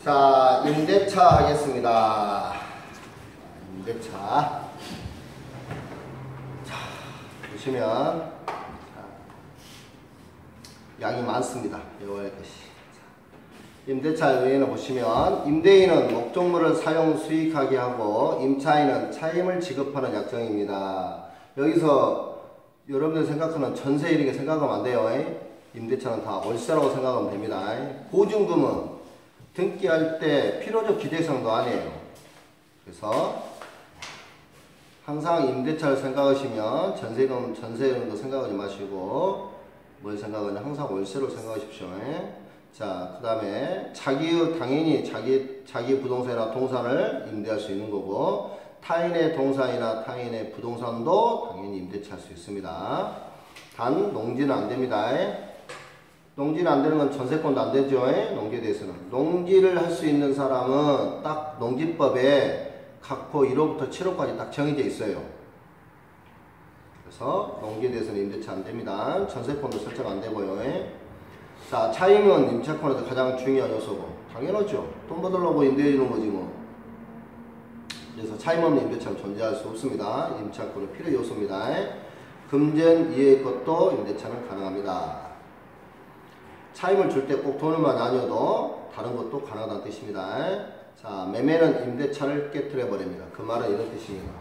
자, 임대차 하겠습니다. 임대차. 자, 보시면 양이 많습니다. 외워야 할 것이. 임대차 요인을 보시면 임대인은 목적물을 사용 수익하게 하고 임차인은 차임을 지급하는 약정입니다. 여기서 여러분들 생각하는 전세 이렇게 생각하면 안 돼요. 임대차는 다 월세라고 생각하면 됩니다. 보증금은 등기할 때 필요적 기대상도 아니에요. 그래서 항상 임대차를 생각하시면 전세금도 생각하지 마시고 뭘 생각하냐, 항상 월세로 생각하십시오. 자, 그 다음에 당연히 자기 부동산이나 동산을 임대할 수 있는 거고, 타인의 동산이나 타인의 부동산도 당연히 임대차 할 수 있습니다. 단 농지는 안 됩니다. 농지는 안 되는 건 전세권도 안 되죠. 농지에 대해서는. 농지를 할 수 있는 사람은 딱 농지법에 각호 1호부터 7호까지 딱 정해져 있어요. 그래서 농지에 대해서는 임대차 안 됩니다. 전세권도 설정 안 되고요. 자, 차임은 임차권에서 가장 중요한 요소고, 당연하죠. 돈 받으려고 임대해 주는 거지 뭐. 그래서 차임 없는 임대차는 존재할 수 없습니다. 임차권은 필요 요소입니다. 금전 이외의 것도 임대차는 가능합니다. 차임을 줄 때 꼭 돈을만 아니어도 다른 것도 가능하다는 뜻입니다. 자, 매매는 임대차를 깨트려 버립니다. 그 말은 이런 뜻입니다.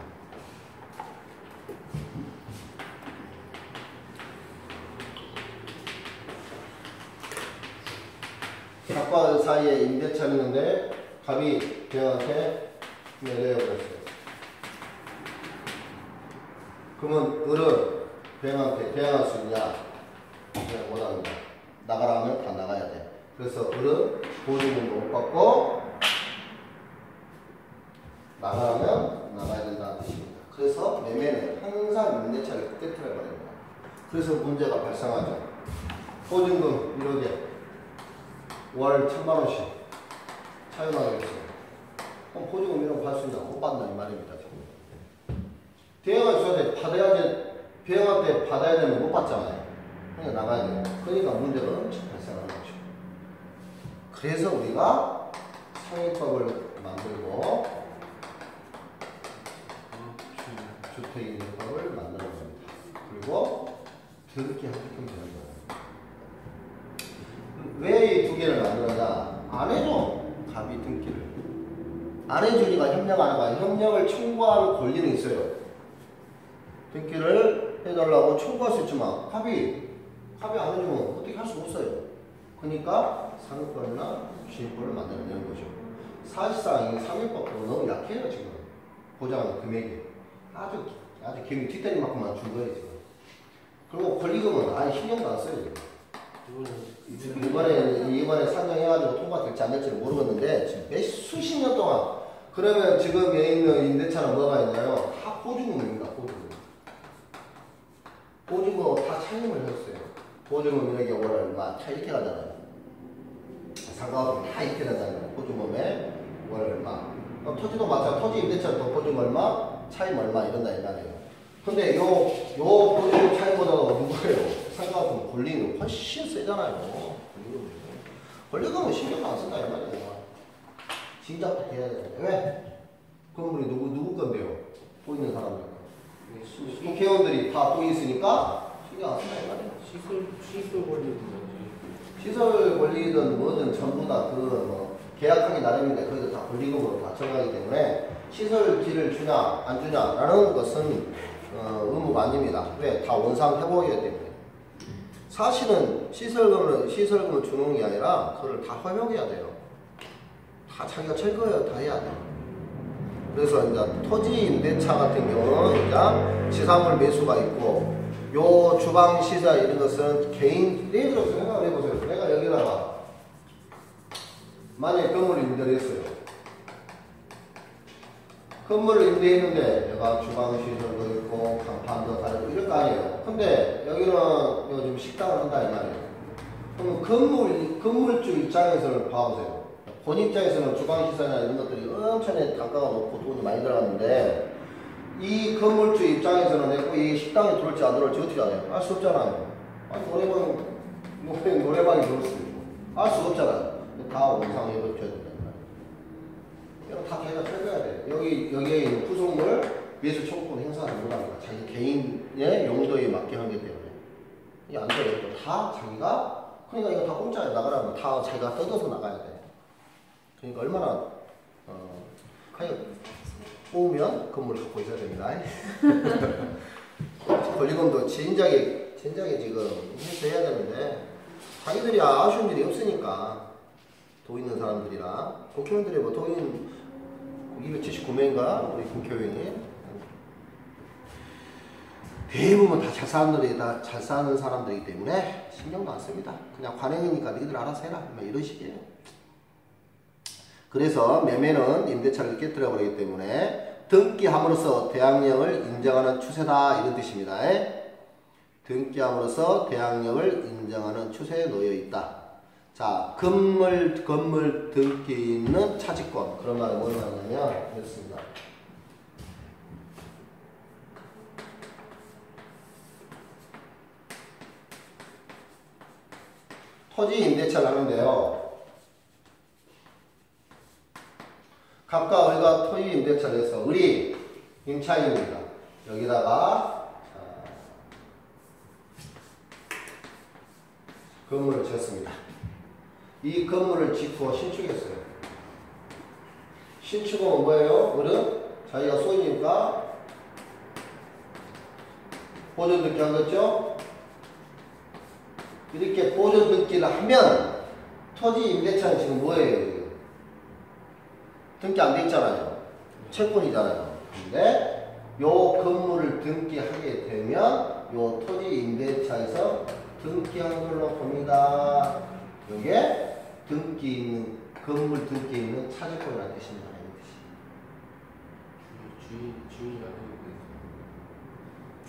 갑과 사이에 임대차가 있는데 갑이 배양한테 내려버렸어요. 그러면 을은 배양한테 배양할 수 있냐? 그냥 못합니다. 나가라 하면 다 나가야 돼. 그래서 을은 보증금도 못 받고 나가라면 나가야 된다는 뜻입니다. 그래서 매매는 항상 임대차를 깨트려 버립니다. 그래서 문제가 발생하죠. 보증금 1억에 월 1000만원씩 차용하게 됐어요. 그럼 보증금 1억 받을 수 있나? 못 받는다 이 말입니다. 지금 대행할 수 있는데 배양할 때 받아야 되면 못 받잖아요. 그러니까 나가야 돼요. 그러니까 문제가 엄청 발생하는 거죠. 그래서 우리가 상위법을 만들고 주택임대법을 만드는 겁니다. 그리고 등기 합격금 되는 거예요. 왜 이 두 개를 만들었냐? 안 해줘. 갑이 등기를. 안 해주니까 협력하는 거야. 협력을 청구하는 권리는 있어요. 등기를 해달라고 청구할 수 있지만 갑이 안 해주면 어떻게 할 수 없어요. 그러니까 상위권이나 주인권을 만들어내는 거죠. 사실상 이 상위법도 너무 약해요. 지금 보장하는 금액이 아주 개미 뒷다리만큼만 준 거예요. 지금. 그리고 권리금은 아예 신경도 안 써요. 이번에 산정해가지고 통과될지 안 될지는 모르겠는데 지금 수십 년 동안. 그러면 지금 여기 있는 임대차는 뭐가 있나요? 다 보증금입니다. 보증금 다 차임을 했어요. 보증금 이렇게 월 다 이렇게 가잖아요. 상가금 다 이렇게 가잖아요. 보증금에 월 얼마. 토지도 마찬가지. 토지 임대차도 보증금 얼마, 차임 얼마 이런다 이 말이에요. 근데 요 보증금 차임보다도 누구예요? 상가금 권리는 훨씬 세잖아요. 권리금은 신경 안 쓴다 이 말이에요. 진작부터 해야 되는데 왜? 건물이 누구 건데요? 보이는 사람들. 국회의원들이 다 보이 있으니까 신경 안 쓴다 이 말이에요. 시설 권리든 뭐지? 시설 권리든 뭐든 전부 다 계약하기 나름인데 거기서 다 권리금으로 다 정하기 때문에 시설지를 주냐 안 주냐라는 것은 의무가 아닙니다. 왜? 다 원상 회복이기 때문에. 사실은 시설금을 주는 게 아니라 그걸 다 회복해야 돼요. 다 자기가 철거해야 다 해야 돼요. 그래서 이제 토지 임대차 같은 경우는 이제 지상물 매수가 있고 요 주방 시설 이런 것은 개인 예를 들어서 생각을 해보세요. 내가 여기다가 만약에 건물을 임대를 했어요. 건물을 임대했는데 내가 주방 시설도 있고 간판도 달고 이럴 거 아니에요. 근데 여기는 요즘 식당을 한다 이 말이에요. 그러면 건물주 입장에서는 봐보세요. 본 입장에서는 주방 시설이나 이런 것들이 엄청나게 단가가 높고 돈이 많이 들어갔는데 이 건물주 입장에서는 이 식당에 들어올지 안 들어올지 어떻게 알아요? 알 수 없잖아요. 아니 노래방이 들어올 수 있고 알 수 없잖아요. 다 원상회복해야 된다. 여기에 있는 부속물 매수 청구권 행사하지 못합니다. 자기 개인의 용도에 맞게 하기 때문에. 이게 안 돼요. 다 자기가, 그러니까 이거 다 공짜에 나가라면 다 자기가 뜯어서 나가야 돼. 그러니까 얼마나, 그냥 뽑으면 건물을 갖고 있어야 됩니다. 권리금도 진작에 지금 해서 해야 되는데, 자기들이 아쉬운 일이 없으니까, 돈 있는 사람들이랑, 국회의원들이 뭐 돈 279명인가? 우리 국회의원이. 대부분 다 잘 사는 사람들이기 때문에 신경도 안 씁니다. 그냥 관행이니까 너희들 알아서 해라. 이런 식이에요. 그래서 매매는 임대차를 깨뜨려 버리기 때문에 등기함으로써 대항력을 인정하는 추세다 이런 뜻입니다. 등기함으로써 대항력을 인정하는 추세에 놓여 있다. 자, 건물 등기 있는 차지권. 그런 말은 뭘 말하냐면 이렇습니다. 토지 임대차를 하는데요. 각각 우리가 토지 임대차를 해서 우리 임차인입니다. 여기다가 건물을 지었습니다. 이 건물을 짓고 신축했어요. 신축은 뭐예요? 우리는 자기가 소유니까 보존 등기 하겠죠? 이렇게 보존 등기를 하면 토지 임대차는 지금 뭐예요? 등기 안 돼 있잖아요. 채권이잖아요. 근데 요 건물을 등기하게 되면 요 토지 임대차에서 등기한 걸로 봅니다. 요게 등기 있는 건물 등기 있는 차지권이라는 뜻입니다.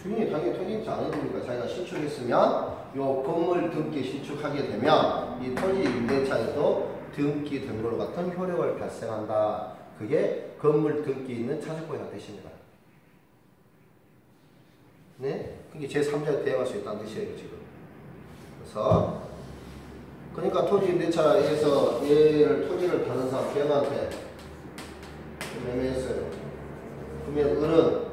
주인이 당연히 토지 임대차 안 해줍니까? 자기가 신축했으면 요 건물 등기 신축하게 되면 이 토지 임대차에도 등기된 걸로 같은 효력을 발생한다. 그게 건물 등기 있는 차지권이라는 뜻입니다. 네? 그게 제3자에 대응할 수 있다는 뜻이에요, 지금. 그래서 그러니까 토지 임대차에서 토지를 받은 사람 개형한테 매매했어요. 그러면 을은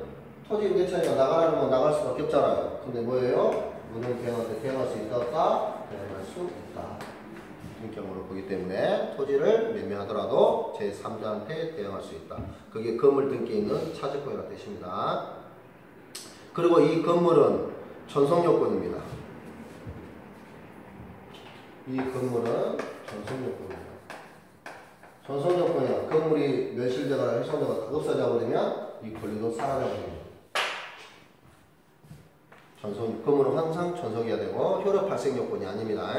토지 임대차니까 나가라는 건 나갈 수밖에 없잖아요. 근데 뭐예요? 은은 개형한테 대응할 수 있다 없다? 대응할 수 있다. 이런 경우를 보기 때문에 토지를 매매하더라도 제3자한테 대응할 수 있다. 그게 건물 등기 있는 차지권이라는 뜻입니다. 그리고 이 건물은 전속요건입니다. 이 건물은 전속요건입니다. 전속요건이야. 건물이 멸실되거나 훼손되거나 없어져 버리면 이 권리도 사라져 버립니다. 건물은 항상 전속해야 되고 효력 발생 요건이 아닙니다.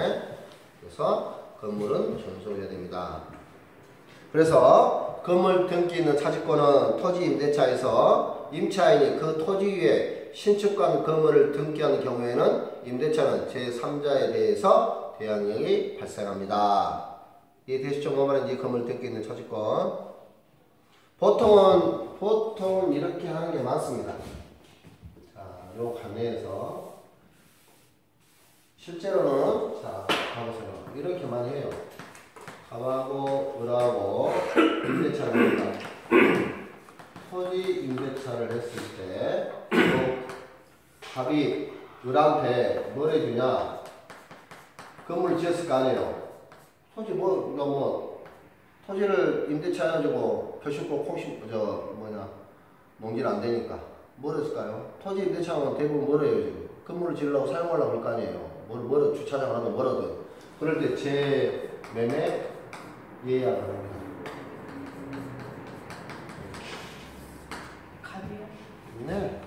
그래서 건물은 전속해야 됩니다. 그래서 건물 등기 있는 차지권은 토지 임대차에서 임차인이 그 토지 위에 신축한 건물을 등기하는 경우에는 임대차는 제3자에 대해서 대항력이 발생합니다. 이해되시죠? 뭐 말인지 건물 등기 있는 차지권. 보통은 이렇게 하는 게 많습니다. 요 관내에서 실제로는 자 가보세요. 이렇게 많이 해요. 갑하고 을하고 임대차를 합니다. 토지 임대차를 했을 때 갑이 을한테 뭘 해주냐? 건물을 지었을 거 아니에요. 토지를 임대차 해가지고 표심고 농지를 안 되니까 뭘 했을까요? 토지 임대차는 대부분 뭘 해요, 지금? 건물을 지으려고 사용하려고 할 거 아니에요. 주차장을 하든 뭐라든. 그럴 때 재매매 예약을 합니다. 갑이요? 네.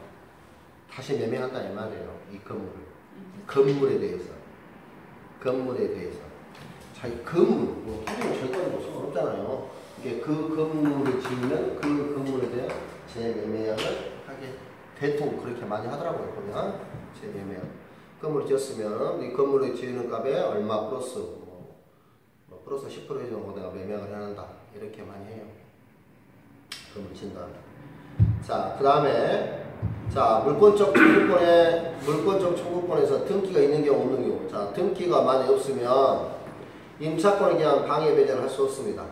다시 매매한다 이 말이에요. 이 건물을. 건물에 대해서. 자기 건물, 토지는 절대로 상관없잖아요. 이게 그 건물을 지으면 그 건물에 대한 재매매약을 하게 대통령 그렇게 많이 하더라고요. 보면 재매매약. 건물을 지었으면 이 건물을 지으는 값에 얼마 플러스 플러스 10% 정도 내가 매매약을 해야 한다. 이렇게 많이 해요. 건물 진다. 자, 그 다음에 물권적 청구권에서 등기가 있는 경우 없는 경우. 자, 등기가 만약 없으면 임차권에 대한 방해 배제를 할 수 없습니다.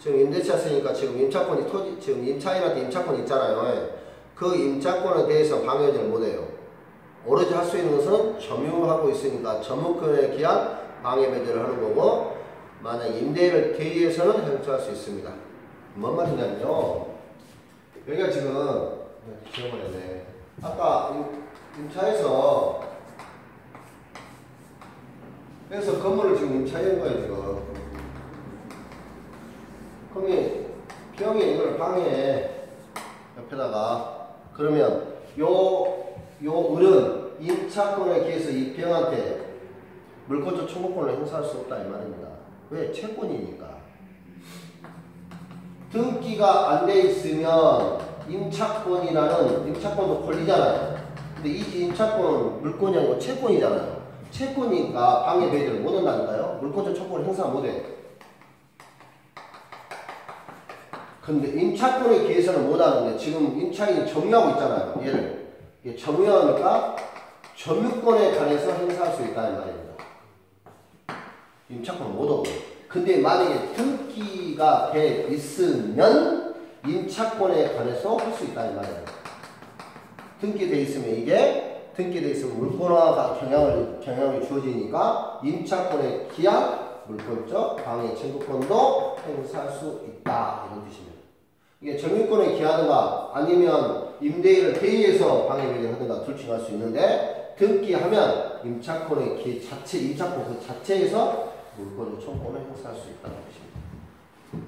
지금 임대차 쓰니까 지금 임차권이 지금 임차인한테 임차권 있잖아요. 그 임차권에 대해서 방해를 못해요. 오로지 할 수 있는 것은 점유하고 있으니까 점유권에 기한 방해 배제를 하는 거고, 만약 임대인을 대리해서는 행사할 수 있습니다. 뭔 말이냐면요. 여기가 지금 지워버렸네. 아까 임차에서 그래서 건물을 지금 임차한 거예요 지금. 그러면 병이 이걸 방해 옆에다가 그러면 요 을은 임차권에 기해서 이 병한테 물권적 청구권을 행사할 수 없다 이 말입니다. 왜? 채권이니까. 등기가 안 돼 있으면 임차권도 권리잖아요. 근데 이 임차권은 물권이 아니고 채권이잖아요. 채권이니까 방해 배제를 못 한다니까요. 물권적 청구권을 행사 못 해. 근데 임차권에 기해서는 못 하는데 지금 임차인이 점유하고 있잖아요. 얘를. 점유하니까 점유권에 관해서 행사할 수 있다는 말입니다. 임차권은 못 하고. 근데 만약에 등기가 돼 있으면 임차권에 관해서 할 수 있다는 말이에요. 등기돼 있으면 물권화가 경향이 주어지니까 임차권에 기한 물권적 방해 청구권도 행사할 수 있다 이런 뜻입니다. 이게 점유권에 기하든가 아니면 임대인을 대리해서 방해 배제를 하든가 둘 중 할 수 있는데 등기하면 임차권의 기 자체 임차권 그 자체에서 물권적 청구권을 행사할 수 있다는 것입니다.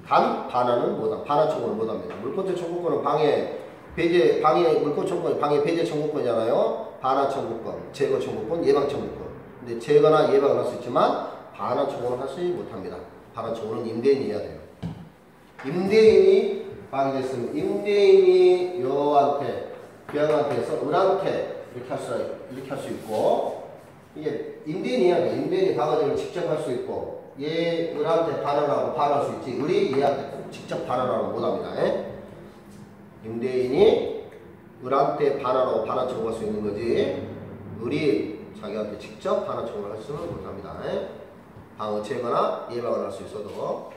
단 반환은 못합니다. 반환 청구를 못합니다. 물권적 청구권은 물권 청구권이 방해 배제 청구권이잖아요. 반환 청구권, 제거 청구권, 예방 청구권. 근데 제거나 예방을 할 수 있지만 반환 청구는 할 수 못합니다. 반환 청구는 임대인이 해야 돼요. 임대인이 방해됐으면 임대인이 여한테 병한테서 을한테 이렇게 할 수 있고, 이게 임대인이 해야 돼. 임대인이 방어제를 직접 할 수 있고, 얘 을한테 반환하고 반환할 수 있지. 을이 얘한테 직접 반환하고 못합니다. 임대인이 을한테 반환하고 반환 청구할 수 있는 거지. 을이 자기한테 직접 반환 청구를 할 수는 못합니다. 방어 제거나 예방을 할 수 있어도.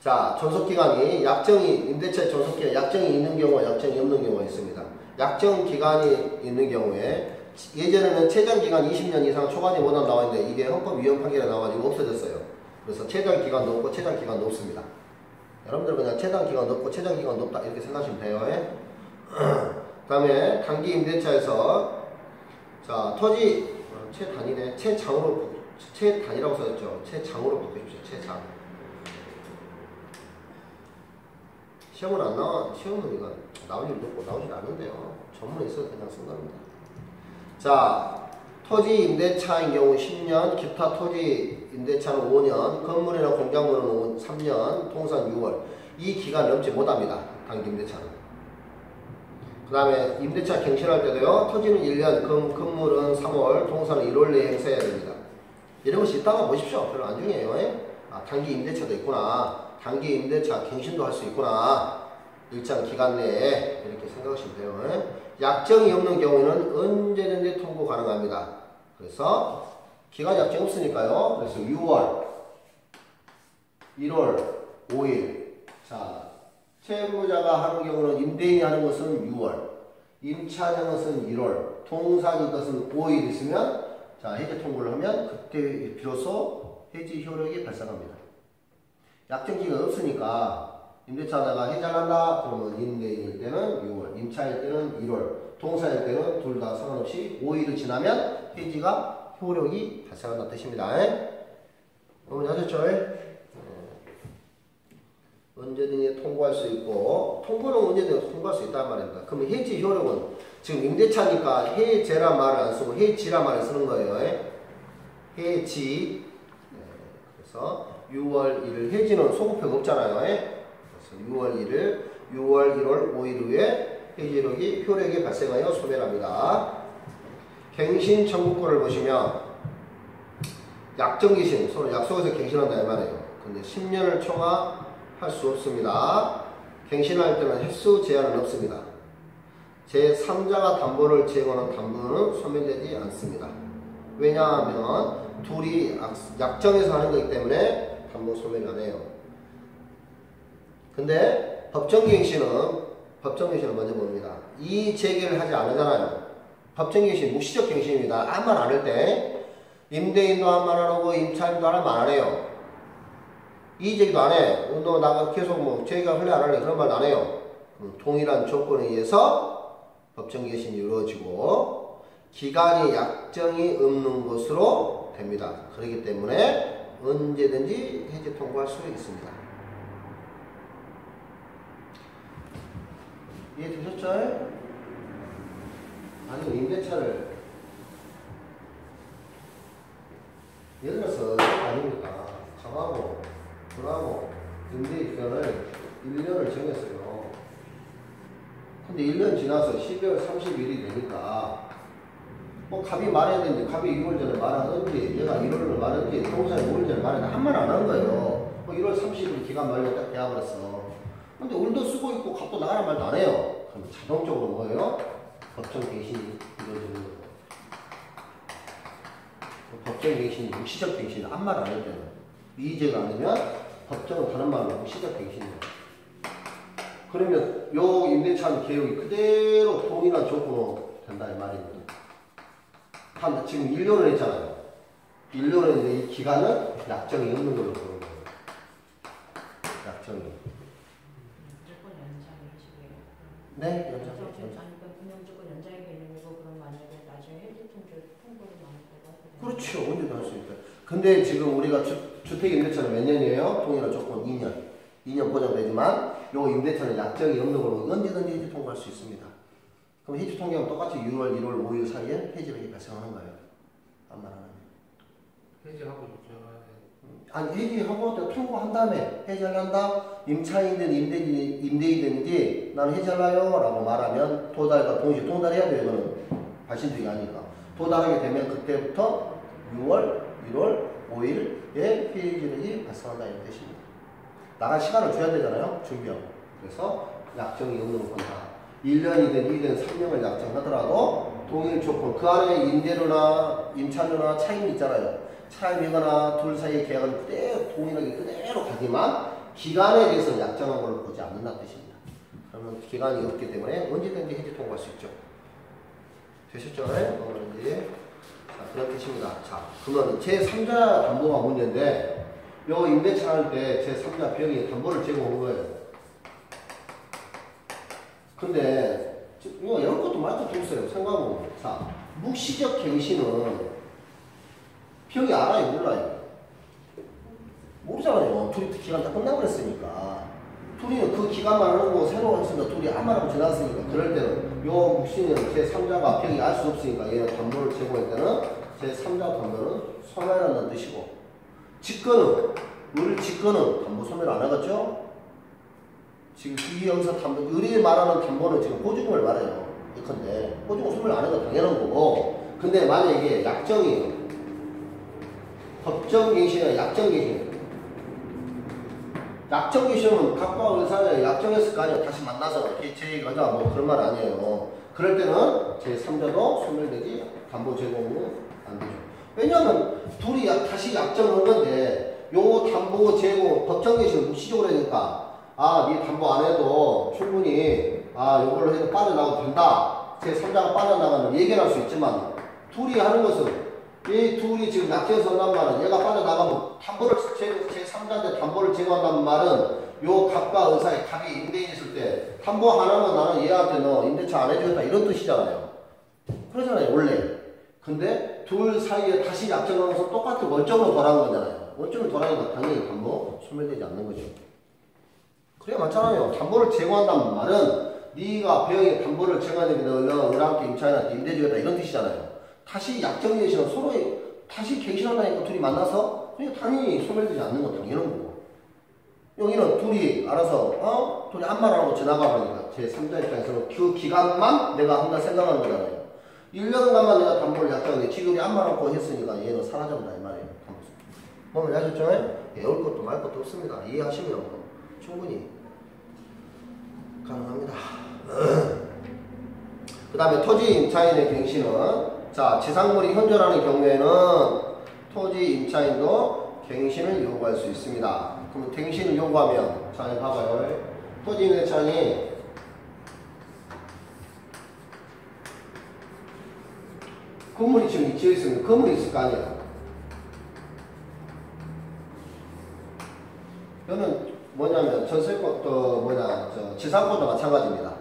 자, 존속기간이 임대차 존속기간 약정이 있는 경우와 약정이 없는 경우가 있습니다. 약정 기간이 있는 경우에 예전에는 최장기간 20년 이상 초과하지 못한 나와 있는데 이게 헌법 위헌 판결에 나와가지고 없어졌어요. 그래서 최장기간도 없고 최장기간도 없습니다. 여러분들 그냥 최장기간도 없고 최장기간도 없다 이렇게 생각하시면 돼요. 그 다음에 단기 임대차에서 자 토지 최단이네. 최단이라고 써졌죠. 최장으로 바꿔주십시오. 최장. 시험은 안 나와. 시험은 이거 나올 일도 없고 나오질 않는데요. 전문에 있어서 그냥 쓴 겁니다. 자, 토지 임대차인 경우 10년, 기타 토지 임대차는 5년, 건물이나 공작물은 3년, 통산 6월. 이 기간 넘지 못합니다. 단기 임대차는. 그 다음에 임대차 갱신할 때도요. 토지는 1년, 건물은 3월, 통산은 1월 내에 행사해야 됩니다. 이런 것이 있다가 보십시오. 별로 안 중요해요. 아, 단기 임대차도 있구나. 단기 임대차 갱신도 할 수 있구나. 일정 기간 내에 이렇게 생각하시면 돼요. 약정이 없는 경우에는 언제든지 통고 가능합니다. 그래서 기간 약정 없으니까요. 그래서 6월, 1월, 5일. 자, 채무자가 하는 경우는 임대인이 하는 것은 6월, 임차하는 것은 1월, 통상인 것은 5일 있으면 자 해지 통고를 하면 그때 비로소 해지 효력이 발생합니다. 약정기간 없으니까 임대차자가 해지한다 그러면 임대인일 때는 6월, 임차일 때는 1월, 통사일 때는 둘 다 상관없이 5일이 지나면 해지가 효력이 발생한다는 뜻입니다. 어머니 하셨죠? 언제든지 통고할 수 있고 통고는 언제든지 통고할 수 있단 말입니다. 그러면 해지 효력은 지금 임대차니까 해제란 말을 안 쓰고 해지란 말을 쓰는 거예요. 해지. 그래서 6월 1일 해지는 소급표가 없잖아요. 그래서 6월 1일, 6월 1월 5일 후에 해지력이 효력이 발생하여 소멸합니다. 갱신 청구권을 보시면 약정기신, 서로 약속해서 갱신한다 이 말이에요. 근데 10년을 초과할 수 없습니다. 갱신할 때는 횟수 제한은 없습니다. 제3자가 담보를 제거하는 담보는 소멸되지 않습니다. 왜냐하면 둘이 약정해서 하는 거기 때문에 담보 소멸이 안 해요. 근데 법정갱신은 먼저 봅니다. 이 재개를 하지 않으잖아요. 법정갱신 묵시적 갱신입니다. 아무 말 안 할 때 임대인도 한 말 안 하고 임차인도 한 말 안 해요. 이의제기도 안 해. 너 나가 계속 뭐 재개가 할래 안 할래 그런 말 안 해요. 동일한 조건에 의해서 법정갱신이 이루어지고 기간이 약정이 없는 것으로 됩니다. 그렇기 때문에 언제든지 해지 통보할 수 있습니다. 이해되셨죠? 아니 임대차를 예를 들어서 아닙니까? 강하고 불하고 임대 기간을 1년을 정했어요. 근데 1년 지나서 12월 30일이 되니까 뭐 갑이 말해야 되는데 갑이 2월 전에 말하든지 얘가 1월을 말하든지 동사에 5일 전에 말하는데 한 말 안 하는 거예요. 뭐 1월 30일 기간 만료 딱 돼버렸어. 근데 오늘도 쓰고 있고 값도 나가는 말도 안 해요. 그럼 자동적으로 뭐예요? 법정갱신이 이루어지는 거예요. 법정갱신이 묵시적 갱신, 아무 말 안 할 때는 이의제가 아니면 법정은 다른 말로 묵시적 갱신이에요. 그러면 요 임대차 개혁이 그대로 동일한 조건으로 된다 이 말입니다. 지금 1년을 했잖아요. 1년을 했는데 이 기간은 약정이 없는 걸로 보는 거예요. 약정이. 네, 연장. 무조건 연장이 개념이고 그럼 만약에 나중에 해지 통보를 많이 받아서 그렇죠. 언제도 할 수 있다. 근데 지금 우리가 주택 임대차는 몇 년이에요? 동일한 조건 2년. 2년 보장되지만 요 임대차는 약정이 없는 걸로 언제든지 해지 통보할 수 있습니다. 그럼 해지 통보하면 똑같이 6월, 1월, 5일 사이에 해지력이 발생하는 거예요. 아무 말 안 하면. 해지하고 조정하는. 아니 해지하고 통보한 다음에 해지한다. 임차인이든 임대인이든지 나는 해지할래요 라고 말하면 도달과 동시에 도달해야 돼요. 이거는 발신주의가 아니니까 도달하게 되면 그때부터 6월, 1월, 5일에 해지력이 발생한다 이런 뜻입니다. 나갈 시간을 줘야 되잖아요. 준비하고. 그래서 약정이 없는 건다. 1년이든 2년, 3년을 약정하더라도 동일 조건 그 안에 임대료나 임차료나 차임이 있잖아요. 차임이거나 둘 사이의 계약은 그대로 동일하게 그대로 가지만 기간에 대해서 약정한 걸 보지 않는다는 뜻입니다. 그러면 기간이 없기 때문에 언제든지 해지 통보할 수 있죠. 되셨죠? 자, 그런 뜻입니다. 자, 그러면 제3자 담보가 문제인데 요 임대차 할 때 제3자 비용이 담보를 제공한 거예요. 근데 이거 이런 것도 말도 없어요. 생각해보면 자, 묵시적 갱신은 비용이 알아요? 몰라요? 모르잖아요. 둘이 기간 다 끝나버렸으니까. 둘이는 그 기간만 하는 거 새로 했으니까 둘이 아무 말 없이 지났으니까 그럴 때는 요 묵시는 제3자가 비용이 알 수 없으니까 얘는 담보를 제공할 때는 제3자 담보는 소멸한다는 뜻이고 직권은 담보 소멸 안 하겠죠? 지금 이 여기서 담보, 의리 말하는 담보는 지금 보증금을 말해요. 예컨대 보증금 소멸 안 하는 건 당연한 거고 근데 만약에 이게 약정이에요. 법정갱신이나 약정갱신. 약정갱신은 각과 의사에 약정했을 거 아니에요. 다시 만나서 제의가자 뭐 그런 말 아니에요. 그럴 때는 제3자도 소멸되지 담보 제공은 안 되죠. 왜냐하면 둘이 다시 약정한 건데 요 담보 제공 법정갱신을 묵시적으로 하니까 네 담보 안 해도 충분히 요걸로 해도 빠져나가도 된다. 제3자가 빠져나가면 얘기할 수 있지만 둘이 하는 것은 이 둘이 지금 약정해서 한단 말은 얘가 빠져나가면 담보를 제3자한테 담보를 제공한다는 말은 요 갑과 의사의 갑이 임대인 있을 때 담보 하나는 나는 얘한테 너 임대차 안 해주겠다 이런 뜻이잖아요. 그러잖아요 원래. 근데 둘 사이에 다시 약정하면서 똑같은 원점으로 돌아온 거잖아요. 원점으로 돌아오니까 당연히 담보 소멸되지 않는 거죠. 그래야 맞잖아요. 담보를 제공한다는 말은 네가 배영에 담보를 제공하는데 너랑 함께 임차인한테 임대주겠다 이런 뜻이잖아요. 다시 약정갱신은 서로 다시 갱신한다니까 둘이 만나서 그냥 당연히 소멸되지 않는 건 당연한 거고 여기는 둘이 알아서 둘이 아무 말 안 하고 지나가 버리니까 제3자 입장에서는 그 기간만 내가 한다 생각하는 거잖아요. 1년간만 내가 담보를 약정하는데 지금이 아무 말 없고 했으니까 얘는 사라져버린다 이 말이에요. 몸을 하셨죠? 배울 것도 말 것도 없습니다. 이해하시면 충분히 가능합니다. 그 다음에 토지 임차인의 갱신은 자, 지상물이 현존하는 경우에는 토지 임차인도 갱신을 요구할 수 있습니다. 그럼 갱신을 요구하면 자, 봐봐요. 토지 임대차니 건물이 지금 지어 있으면 건물이 있을 거 아니에요. 이거는 뭐냐면 전세권 지상권도 마찬가지입니다.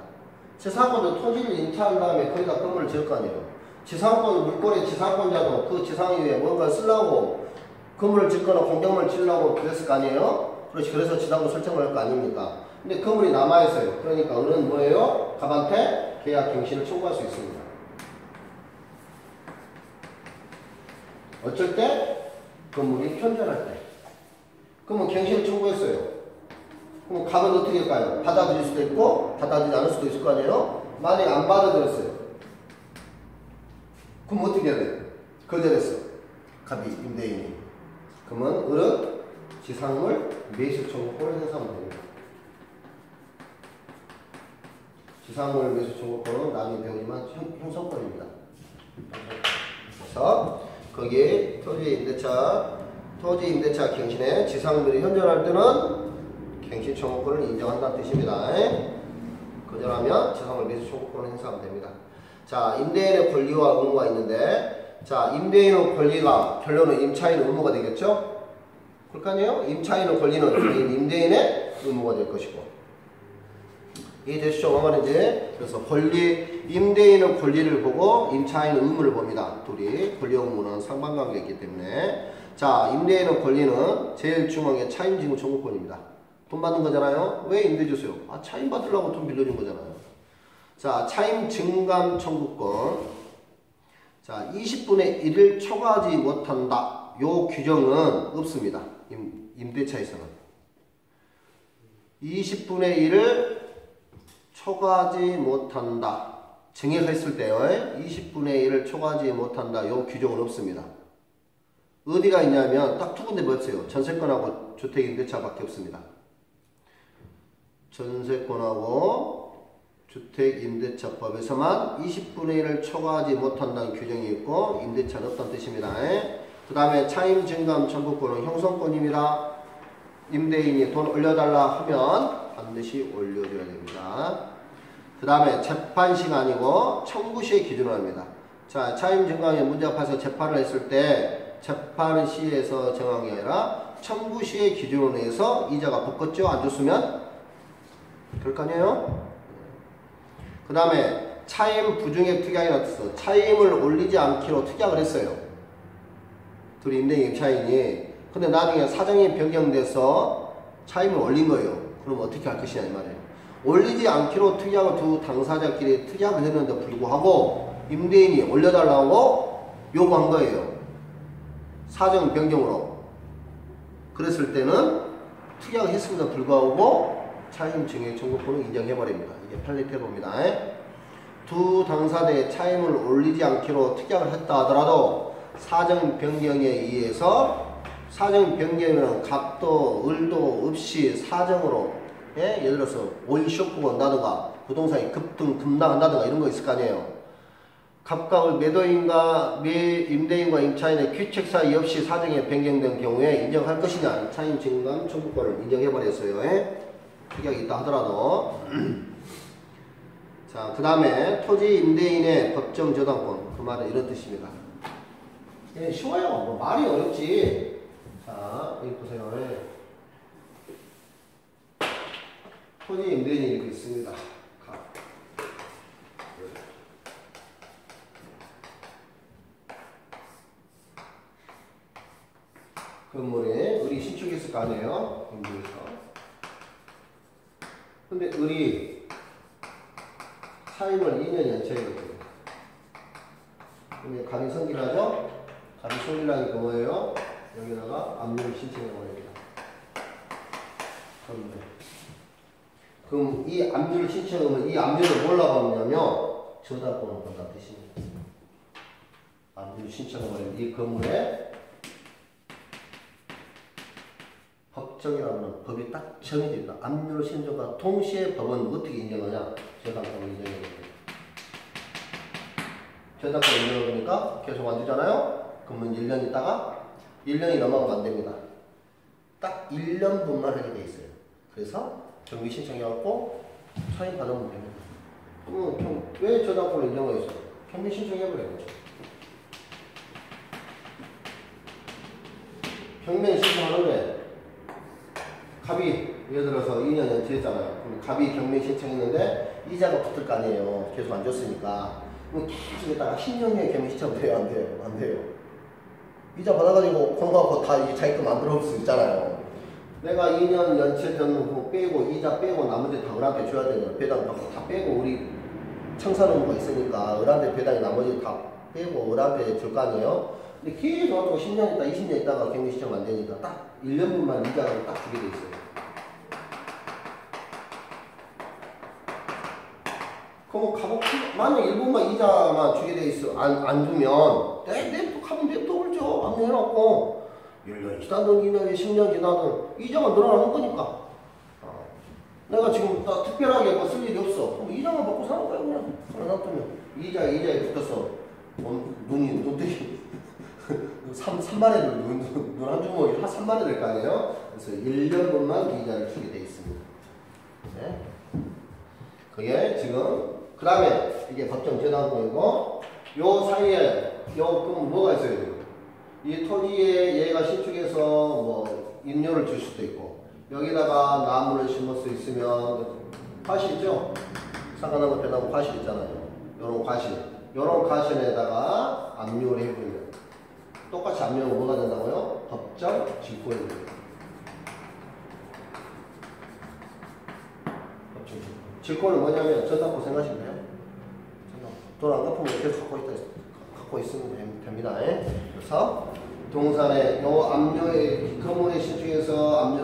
지상권도 토지를 임차한 다음에 거기다 건물을 지을 거 아니에요. 지상권 물권의 지상권자도 그 지상 위에 뭔가 쓰려고 건물을 짓거나 공정물을 지으려고 그랬을 거 아니에요. 그래서 지상권 설정을 할 거 아닙니까? 근데 건물이 남아있어요. 그러니까 은은 뭐예요? 갑한테 계약 갱신을 청구할 수 있습니다. 어쩔 때? 건물이 편전할 때. 그러면 갱신을 청구했어요. 그럼 갑은 어떻게 할까요? 받아들일 수도 있고 받아들이지 않을 수도 있을 거 아니에요? 만약에 안 받아들였어요. 그럼 어떻게 해야 돼요? 거절했어. 갑이 임대인이. 그러면 을은 지상물 매수 청구권을 행사하면 됩니다. 지상물 매수 청구권은 나중에 배우지만 형성권입니다. 그래서 거기에 토지 임대차 갱신에 지상물이 현존할 때는 갱신 청구권을 인정한다는 뜻입니다. 거절하면 지상물 매수 청구권을 행사하면 됩니다. 자, 임대인의 권리와 의무가 있는데, 자, 임대인의 권리가 결론은 임차인의 의무가 되겠죠? 그럴 거 아니에요? 임차인의 권리는 임대인의 의무가 될 것이고. 이해되시죠? 뭔 말인지? 그래서 임대인의 권리를 보고 임차인의 의무를 봅니다. 둘이 권리 의무는 상반관계가 있기 때문에. 자, 임대인의 권리는 제일 중앙에 차임징후 청구권입니다. 돈 받는 거잖아요? 왜 임대 주세요? 아, 차임 받으려고 돈 빌려준 거잖아요. 자, 차임 증감 청구권. 자, 20분의 1을 초과하지 못한다. 요 규정은 없습니다. 임대차에서는. 20분의 1을 초과하지 못한다. 증액했을 때요. 20분의 1을 초과하지 못한다. 요 규정은 없습니다. 어디가 있냐면 딱 두 군데 뭐였어요? 전세권하고 주택임대차밖에 없습니다. 전세권하고 주택임대차법에서만 20분의 1을 초과하지 못한다는 규정이 있고 임대차는 없다는 뜻입니다. 그 다음에 차임증감 청구권은 형성권입니다. 임대인이 돈 올려달라 하면 반드시 올려줘야 됩니다. 그 다음에 재판시간이고 청구시의 기준을 합니다. 자, 차임증감에 문제가 파서 재판을 했을 때 재판 시에서 정한 게 아니라 청구시의 기준으로 해서 이자가 붙었죠? 안 줬으면? 그럴 거 아니에요? 그 다음에 차임 부중액 특약이 나왔어. 차임을 올리지 않기로 특약을 했어요. 둘이 임대인 임차인이. 근데 나중에 사정이 변경돼서 차임을 올린 거예요. 그럼 어떻게 할 것이냐 이 말이에요. 올리지 않기로 특약을 두 당사자끼리 특약을 했는데 불구하고 임대인이 올려달라고 요구한 거예요. 사정 변경으로. 그랬을 때는 특약을 했음에도 불구하고 차임 증액 청구권을 인정해버립니다. 이게 판례태도입니다. 두 당사자의 차임을 올리지 않기로 특약을 했다 하더라도 사정 변경에 의해서 사정 변경에는 갑도 을도 없이 사정으로 예를 들어서 오일 쇼크가 온다든가 부동산이 급등 급락한다든가 이런 거 있을 거 아니에요. 갑과 매도인과 임대인과 임차인의 규칙 사이 없이 사정이 변경된 경우에 인정할 것이냐 차임 증감 청구권을 인정해버렸어요. 특약이 있다 하더라도. 자, 그 다음에 토지 임대인의 법정 저당권. 그 말은 이런 뜻입니다. 예, 쉬워요. 뭐 말이 어렵지. 자, 여기 보세요. 토지 임대인이 이렇게 있습니다. 건물에 을이 신축했을 거 아니에요? 건물에서. 근데 을이 차임을 2년 연체했거든요. 근데 갑이 성질하죠? 갑이 성질하니까 뭐예요? 여기다가 압류를 신청해버립니다. 그럼 이 압류를 신청하면 이 압류를 뭘로 받느냐면 저당권을 받는 뜻입니다. 압류를 신청해버리면 이 건물에 법정이라는 법이 딱 정해집니다. 압류 신청과 동시에 법은 어떻게 인정하냐? 저당권을 인정해줍니다. 저당권 인정해보니까 계속 안 되잖아요? 그러면 1년 있다가 1년이 넘어가면 안 됩니다. 딱 1년분만 하게 돼 있어요. 그래서 경비 신청해갖고 차임 받으면 됩니다. 그러면 왜 저당권을 인정을 했어? 경비 신청해버려요. 경매 신청하는데 갑이 예를 들어서 2년 연체했잖아요. 그럼 갑이 경매 신청했는데 이자가 붙을 거 아니에요. 계속 안 줬으니까. 그럼 계속 있다가 10년 후에 경매 신청 돼요? 안 돼요? 안 돼요. 이자 받아가지고 공부하고 다 이게 자기 거 만들어 올 수 있잖아요. 내가 2년 연체된 거 빼고 이자 빼고 나머지 다 을한테 줘야 되잖아. 배당 받고 다 빼고 우리 청산 의무가 있으니까 을한테 배당이 나머지 다 빼고 을한테 줄 거 아니에요. 근데 계속 하고 10년 있다 20년 있다가 경매 신청 안 되니까 딱 1년분만 이자를 딱 주게 돼 있어요. 그럼 가복 만약 1분만 이자만 주게 돼 있어 안 주면 냅둬 가면 냅둬버리죠. 안 해놓고 1년 지나든 2년 10년 지나든 이자가 늘어나는 거니까. 내가 지금 딱 특별하게 뭐 쓸 일이 없어. 그럼 이자만 받고 사는 거야 그냥. 놔두면 이자에 붙어서 눈이 3만에 눈 한 주먹이 한 3만에 될 거 아니에요? 그래서 1년분만 이자를 주게 돼 있습니다. 네. 그게 지금 그 다음에 이게 법정 저당권이고 요 사이에 그럼 뭐가 있어요? 이 토지에 얘가 신축해서 뭐 임료를 줄 수도 있고 여기다가 나무를 심을 수 있으면 과실 있죠? 상가나무 배나무 과실 있잖아요. 요런 과실 요런 과실에다가 압류를 해버리면 똑같이 압류는 뭐가 된다고요? 법정 직권이 됩니다. 법정 직권. 직권은 뭐냐면 저당권 생각하시면 돼요. 돈 안 갚으면 계속 갖고 있으면 됩니다. 그래서 동산에 요 압류의 건물의 신축에서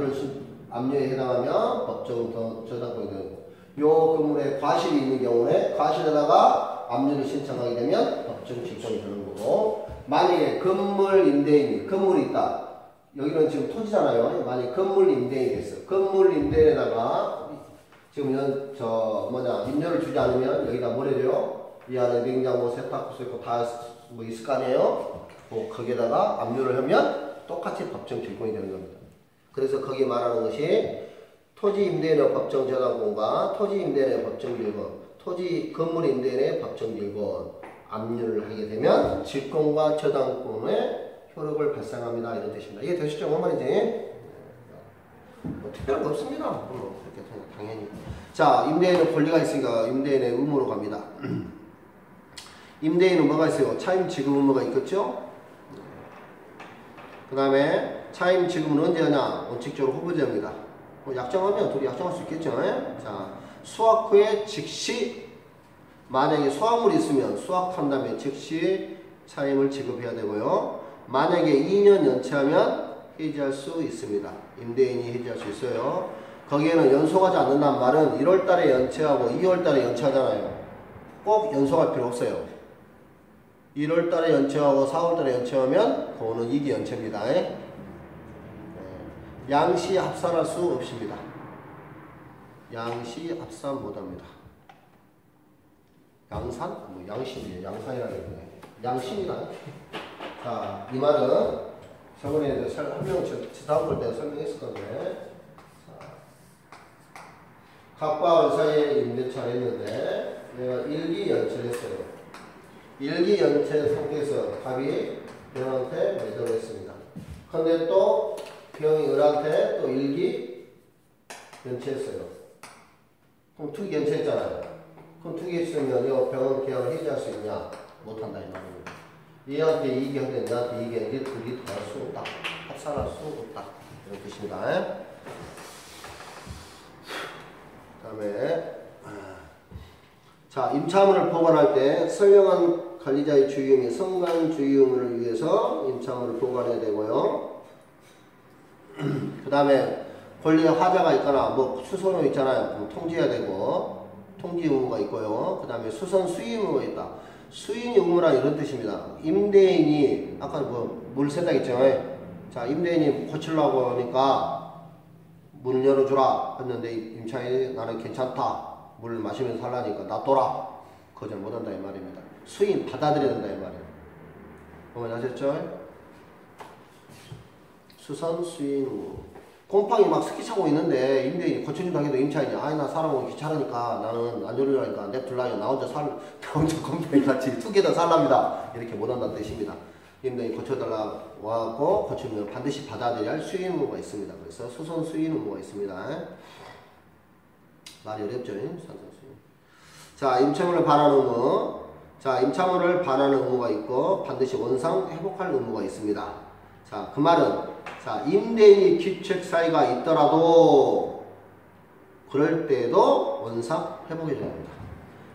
압류에 해당하면 법정 저당권이 되고 요 건물에 과실이 있는 경우에 과실에다가 압류를 신청하게 되면 법정 직권이 되는 거고 만약에 건물 임대인이 건물이 있다. 여기는 지금 토지잖아요. 만약에 건물 임대인이 됐어. 건물 임대인에다가 지금 임료를 주지 않으면 여기다 뭘 해줘요? 이 안에 냉장고, 세탁소 있고 다 뭐 있을 거 아니에요? 거기에다가 압류를 하면 똑같이 법정 질권이 되는 겁니다. 그래서 거기 말하는 것이 토지 임대인의 법정 저당권과 토지 임대인의 법정 질권, 토지 건물 임대인의 법정 질권 압류를 하게 되면 질권과 저당권의 효력을 발생합니다. 이런 뜻입니다. 이게 되시죠? 뭔 말이지? 뭐 특별한 거 없습니다. 그렇게 당연히. 자, 임대인은 권리가 있으니까 임대인의 의무로 갑니다. 임대인은 뭐가 있어요? 차임 지급 의무가 있겠죠? 그 다음에 차임 지급은 언제 하냐? 원칙적으로 후보자입니다. 약정하면 둘이 약정할 수 있겠죠? 자, 수확 후에 즉시 만약에 수확물이 있으면 수확한 다음에 즉시 차임을 지급해야 되고요. 만약에 2년 연체하면 해지할 수 있습니다. 임대인이 해지할 수 있어요. 거기에는 연속하지 않는다는 말은 1월달에 연체하고 2월달에 연체하잖아요. 꼭 연속할 필요 없어요. 1월달에 연체하고 4월달에 연체하면 그거는 2기 연체입니다. 양시 합산할 수 없습니다. 양시 합산 못합니다. 양산? 뭐 양심이에요. 양산이라는 거네. 양심이다. 자, 이 말은 저번에 설명 지다음 볼 때 설명했을 건데, 갑과 을 사이에 임대차를 했는데 내가 1기 연체를 했어요. 1기 연체 상태에서 갑이 병한테 매도를 했습니다. 근데 또 병이 을한테 또 1기 연체했어요. 그럼 2기 연체했잖아요. 그럼 2기 했으면 이 병은 계약을 해지할 수 있냐? 못한다 이 말입니다. 얘한테 2기 하는데 얘한테 2기 했는데 2기 더할 수 없다. 합산할 수 없다. 이런 뜻입니다. 그 다음에 자, 임차물을 보관할 때 선량한 관리자의 주의 및 성간 주의 의무를 위해서 임차물을 보관해야 되고요. 그 다음에 권리에 화자가 있거나 뭐 수선호 있잖아요. 통지해야 되고 통지 의무가 있고요. 그 다음에 수선 수의 의무가 있다. 수의 의무란 이런 뜻입니다. 임대인이 아까 뭐 물 세다 있죠. 자, 임대인이 고치려고 하니까 문 열어주라 했는데 임차인이 나는 괜찮다. 물 마시면서 하려니까 놔둬라. 거절 못한다 이 말입니다. 수인 받아들여야 된다 이 말이에요. 어머니 아셨죠? 수선 수인 곰팡이 막 스키 차고 있는데 임대인이 고쳐준다 해도 임차인이 아니 나 사람하고 귀찮으니까 나는 안 졸리라니까 냅둘라요. 나 혼자 곰팡이 같이 두 개 더 살랍니다. 이렇게 못한다는 뜻입니다. 임대인이 고쳐달라 와갖고 고치면 반드시 받아들여야 할 수인 의무가 있습니다. 그래서 수선 수인 의무가 있습니다. 말이 어렵죠? 자, 임차물을 반환 의무. 자, 임차물을 반환 의무가 있고 반드시 원상 회복할 의무가 있습니다. 자, 그 말은 자, 임대인이 귀책 사유가 있더라도 그럴 때에도 원상 회복해줘야 합니다.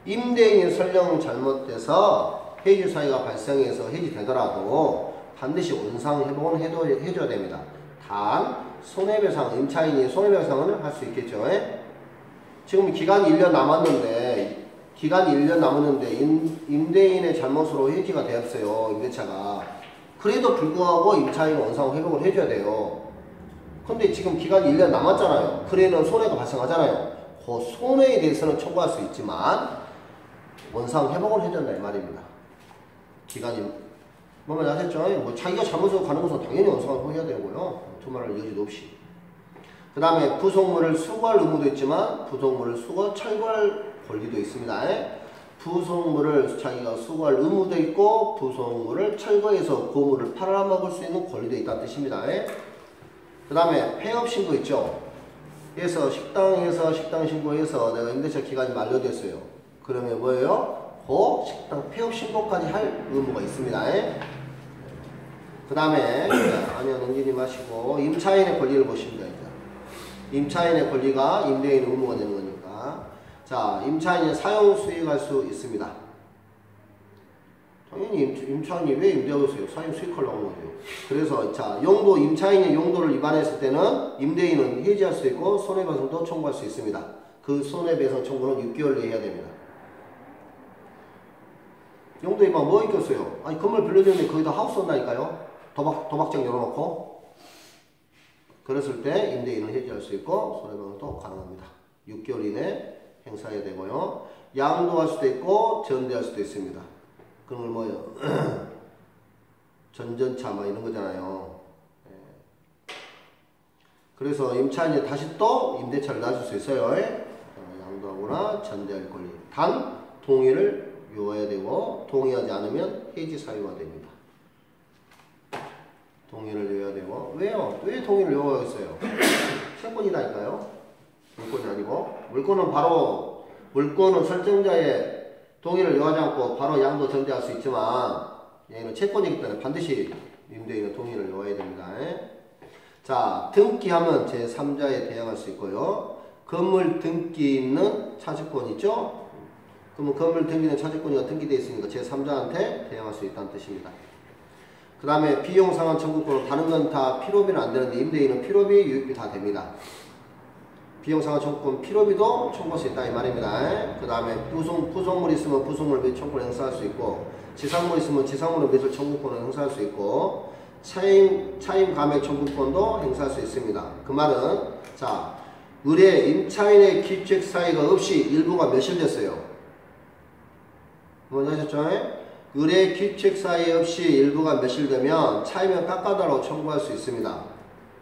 임대인이 설령 잘못돼서 해지 사유가 발생해서 해지되더라도 반드시 원상 회복은 해줘야 됩니다. 단 손해배상, 임차인이 손해배상을 할 수 있겠죠. 지금 기간이 1년 남았는데 임대인의 잘못으로 해지가 되었어요. 임대차가. 그래도 불구하고 임차인은 원상 회복을 해줘야 돼요. 근데 지금 기간이 1년 남았잖아요. 그래는 손해가 발생하잖아요. 그 손해에 대해서는 청구할 수 있지만 원상 회복을 해준다 이 말입니다. 기간이 뭐만 아셨죠? 뭐 자기가 잘못해서 가는 것은 당연히 원상 회복해야 되고요. 두말할 여지도 없이. 그 다음에 부속물을 수거할 의무도 있지만 부속물을 철거할 권리도 있습니다. 부속물을 자기가 수거할 의무도 있고 부속물을 철거해서 그 물을 팔아먹을 수 있는 권리도 있다는 뜻입니다. 그 다음에 폐업 신고 있죠. 그래서 식당에서 식당 신고해서 내가 임대차 기간이 만료됐어요. 그러면 뭐예요? 그 식당 폐업 신고까지 할 의무가 있습니다. 그 다음에 아니요 넘기지 마시고 임차인의 권리를 보십니다. 임차인의 권리가 임대인 의무가 되는 거니까. 자, 임차인이 사용 수익할 수 있습니다. 당연히 임차인이 왜 임대하고 있어요? 사용 수익하려고 하는 거죠. 그래서 자, 임차인이 용도를 위반했을 때는 임대인은 해지할 수 있고 손해배상도 청구할 수 있습니다. 그 손해배상 청구는 6개월 내에 해야 됩니다. 용도 위반 뭐 있겠어요? 아니 건물 빌려주는데 거기다 하우스 온다니까요. 도박장 열어놓고. 그랬을 때 임대인은 해지할 수 있고 손해배상도 가능합니다. 6개월 이내 행사해야 되고요. 양도할 수도 있고 전대할 수도 있습니다. 그런 걸 뭐예요? 전전차 뭐 이런 거잖아요. 그래서 임차인이 다시 또 임대차를 놔줄 수 있어요. 양도하거나 전대할 권리. 단 동의를 요해야 되고 동의하지 않으면 해지 사유가 됩니다. 동의를 요해야 되고 왜요? 왜 동의를 요하겠어요? 채권이라니까요. 물건이 아니고 물건은 설정자의 동의를 요하지 않고 바로 양도 전제할 수 있지만 얘는 채권이기 때문에 반드시 임대인의 동의를 요해야 됩니다. 자, 등기하면 제3자에 대항할 수 있고요. 건물 등기 있는 차지권 있죠? 그러면 건물 등기 있는 차지권이 등기되어 있으니까 제3자한테 대항할 수 있다는 뜻입니다. 그 다음에 비용상환 청구권은 다른 건 다 필요비는 안 되는데 임대인은 필요비, 유익비 다 됩니다. 비용상환 청구권 필요비도 청구할 수 있다 이 말입니다. 그 다음에 부속물 있으면 부속물 및 청구권을 행사할 수 있고 지상물 있으면 지상물 및 청구권을 행사할 수 있고 차임 감액 청구권도 행사할 수 있습니다. 그 말은 자 의뢰 임차인의 귀책 사유가 없이 일부가 매실됐어요. 뭔지 아셨죠? 의뢰 귀책 사유 없이 일부가 매실되면 차임을 깎아달라고 청구할 수 있습니다.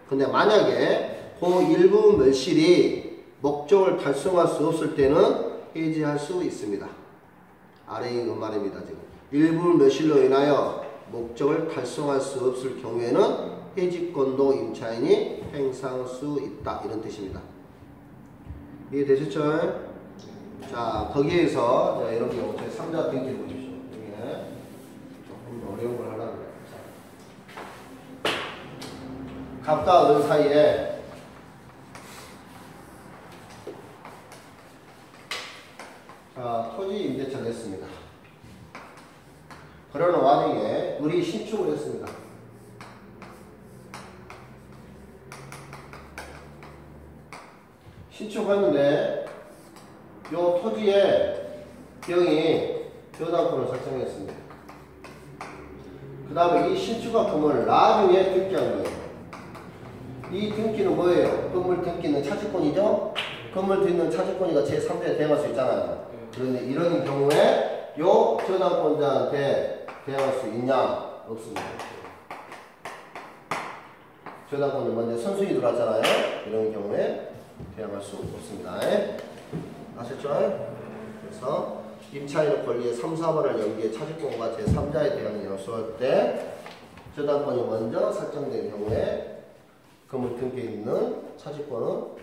근데 만약에 그 일부 멸실이 목적을 달성할 수 없을 때는 해지할 수 있습니다. 아래의 그 말입니다. 지금 일부 멸실로 인하여 목적을 달성할 수 없을 경우에는 해지권도 임차인이 행사할 수 있다 이런 뜻입니다. 이해되셨죠? 자 거기에서 이런 경우 제 3자 등기를 보십시오. 여기에 조금 어려운 걸 하려고 해요. 갑과 은 사이에 자, 토지 임대차를 했습니다. 그러는 와중에 을이 신축을 했습니다. 신축했는데 요 토지에 병이 저당권을 설정했습니다. 그 다음에 이 신축학금을 나중에 등기한 거예요. 이 등기는 뭐예요? 건물 등기는 차지권이죠? 건물 등기는 차지권이가 제3자에 대항할 수 있잖아요. 그런데 이런 경우에 요 저당권자한테 대항할 수 있냐? 없습니다. 저당권은 먼저 선순위 들어왔잖아요. 이런 경우에 대항할 수 없습니다. 아셨죠? 그래서 임차인의 권리의 3, 4번을 연기해 차지권과 제3자에 대한 여수할 때 저당권이 먼저 설정된 경우에 건물 등기에 있는 차지권은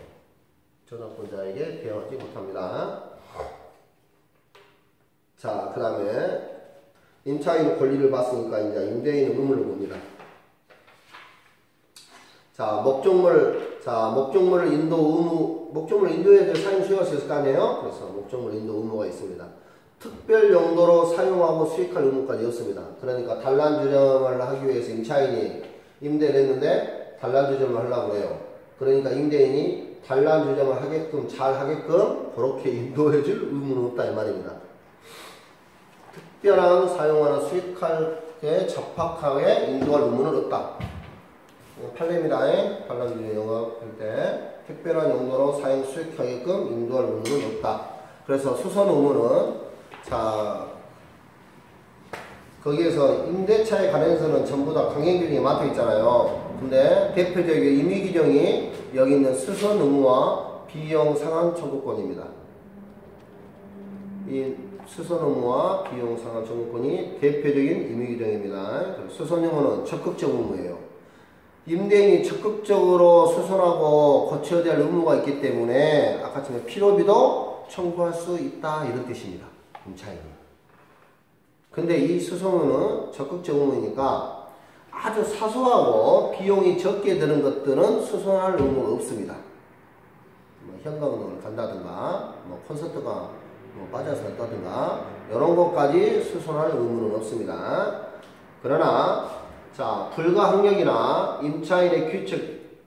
저당권자에게 대항하지 못합니다. 자, 그 다음에 임차인의 권리를 봤으니까 이제 임대인의 의무를 봅니다. 자, 목적물을 인도해야 될 사용 수요가 있을 거 아니에요? 그래서 목적물 인도 의무가 있습니다. 특별 용도로 사용하고 수익할 의무까지 있습니다. 그러니까 단란 주점을 하기 위해서 임차인이 임대를 했는데 단란 주점을 하려고 그래요. 그러니까 임대인이 단란 주점을 하게끔 잘 하게끔 그렇게 인도해 줄 의무는 없다 이 말입니다. 특별한 사용하나 수익하게 적합하게 인도할 의무는 없다. 판례입니다. 단란 주점 영업할 때 특별한 용도로 사용 수익하게끔 인도할 의무는 없다. 그래서 수선 의무는 자, 거기에서 임대차에 관해서는 전부 다 강행규정에 맞춰 있잖아요. 근데 대표적인 임의규정이 여기 있는 수선 의무와 비용 상환 청구권입니다. 이 수선 의무와 비용 상환 청구권이 대표적인 임의규정입니다. 수선 의무는 적극적 의무예요. 임대인이 적극적으로 수선하고 고쳐야 될 의무가 있기 때문에 아까처럼 필요비도 청구할 수 있다 이런 뜻입니다. 임차인이. 근데 이 수선은 적극적 의무이니까 아주 사소하고 비용이 적게 드는 것들은 수선할 의무가 없습니다. 뭐 현관으로 간다든가 뭐 콘서트가 뭐 빠져서 했다든가 이런 것까지 수선할 의무는 없습니다. 그러나 자, 불가항력이나 임차인의 규칙,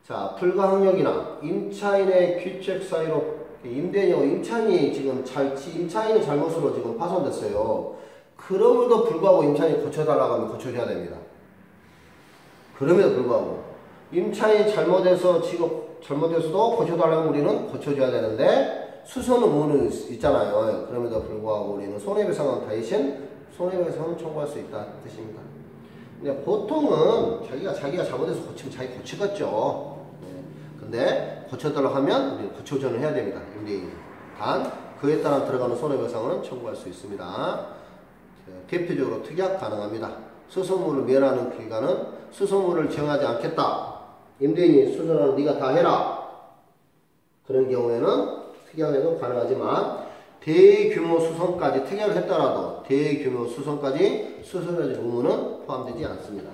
자, 불가항력이나 임차인의 규칙 사이로 임대인하고 임차인이 지금 임차인의 잘못으로 지금 파손됐어요. 그럼에도 불구하고 임차인이 고쳐달라고 하면 고쳐줘야 됩니다. 그럼에도 불구하고 임차인이 잘못해서도 고쳐달라고 우리는 고쳐줘야 되는데 수선은 의무는 있잖아요. 그럼에도 불구하고 우리는 손해배상은 대신 손해배상을 청구할 수 있다는 뜻입니다. 근데 보통은 자기가 잘못해서 고치면 자기 고치겠죠. 근데 고쳐달라고 하면 우리는 고쳐전을 해야 됩니다. 임대인이. 단 그에 따라 들어가는 손해배상은 청구할 수 있습니다. 대표적으로 특약 가능합니다. 수선물을 면하는 기간은 수선물을 정하지 않겠다. 임대인이 수선하는 네가 다 해라. 그런 경우에는 특약에도 가능하지만 대규모 수선까지 특약을 했더라도 대규모 수선까지 수선해줄 의무는 포함되지 않습니다.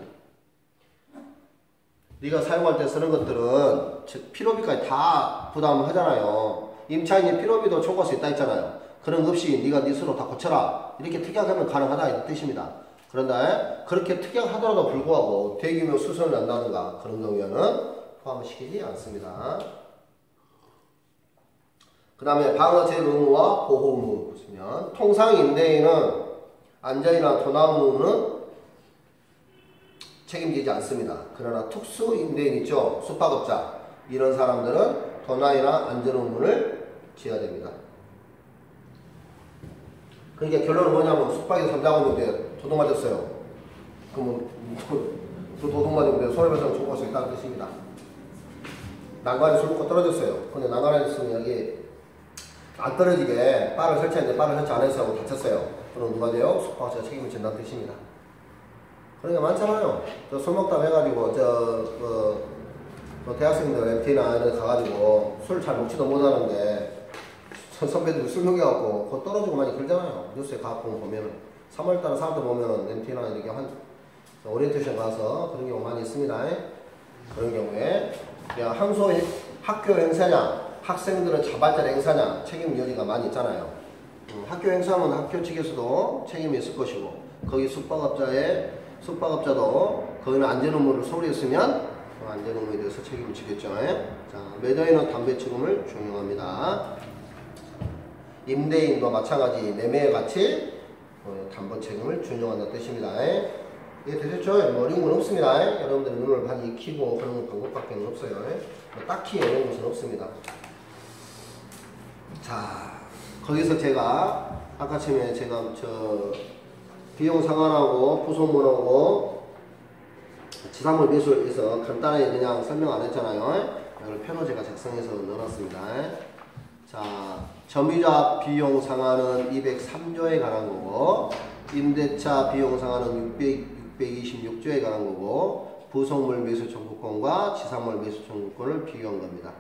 네가 사용할 때 쓰는 것들은 필요비까지 다 부담을 하잖아요. 임차인이 필요비도 청구할 수 있다 했잖아요. 그런 것 없이 네가 네 스스로 다 고쳐라. 이렇게 특약하면 가능하다 이 뜻입니다. 그런데 그렇게 특약하더라도 불구하고 대규모 수선을 한다든가 그런 경우에는 포함시키지 않습니다. 그 다음에 방어제 의무와 보호 의무 보시면 통상 임대인은 안전이나 도난 의무는 책임지지 않습니다. 그러나 특수 임대인 있죠. 숙박업자 이런 사람들은 도난이나 안전 의무를 지어야 됩니다. 그러니까 결론은 뭐냐면 숙박에서 잠자고 있는데 도둑 맞았어요. 그러면 그 도둑 맞으면 손해배상 청구할 수 있다는 뜻입니다. 난간에 술 먹고 떨어졌어요. 근데 난간에 있으면 여기 안 떨어지게 바를 설치했는데 바를 설치 안 해서 다쳤어요. 그럼 누가 돼요? 숙박업자가 책임을 진다는 뜻입니다. 그러니까 많잖아요. 저 술 먹다 해가지고 대학생들 MT나 이런 데 가가지고 술 잘 먹지도 못하는데 선배들이 술 먹여갖고 그거 떨어지고 많이 그러잖아요. 뉴스에 가끔 보면은 3월달에 4월달 보면은 MT나 이렇게 오리엔테이션 가서 그런 경우 많이 있습니다. 그런 경우에 그냥 항소 학교 행사냐 학생들은 자발적 행사냐 책임 여지가 많이 있잖아요. 학교 행사하면 학교 측에서도 책임이 있을 것이고 거기 숙박업자도 거기는 안전 의무를 소홀히 했으면 안전 의무에 대해서 책임을 지겠죠. 자, 매도인은 담배 책임을 준용합니다. 임대인과 마찬가지 매매에 같이 담보 책임을 준용한다는 뜻입니다. 이게 되셨죠? 뭐 어려운 건 없습니다. 여러분들 눈을 많이 익히고 그런 방법밖에 없어요. 딱히 어려운 것은 없습니다. 자, 거기서 제가 아까 처음에 제가 비용 상환하고 부속물하고 지상물 매수에서 간단하게 그냥 설명 안 했잖아요. 이걸 표로 제가 작성해서 넣어놨습니다. 자, 점유자 비용 상한은 203조에 관한 거고, 임대차 비용 상한은 626조에 관한 거고, 부속물 매수 청구권과 지상물 매수 청구권을 비교한 겁니다.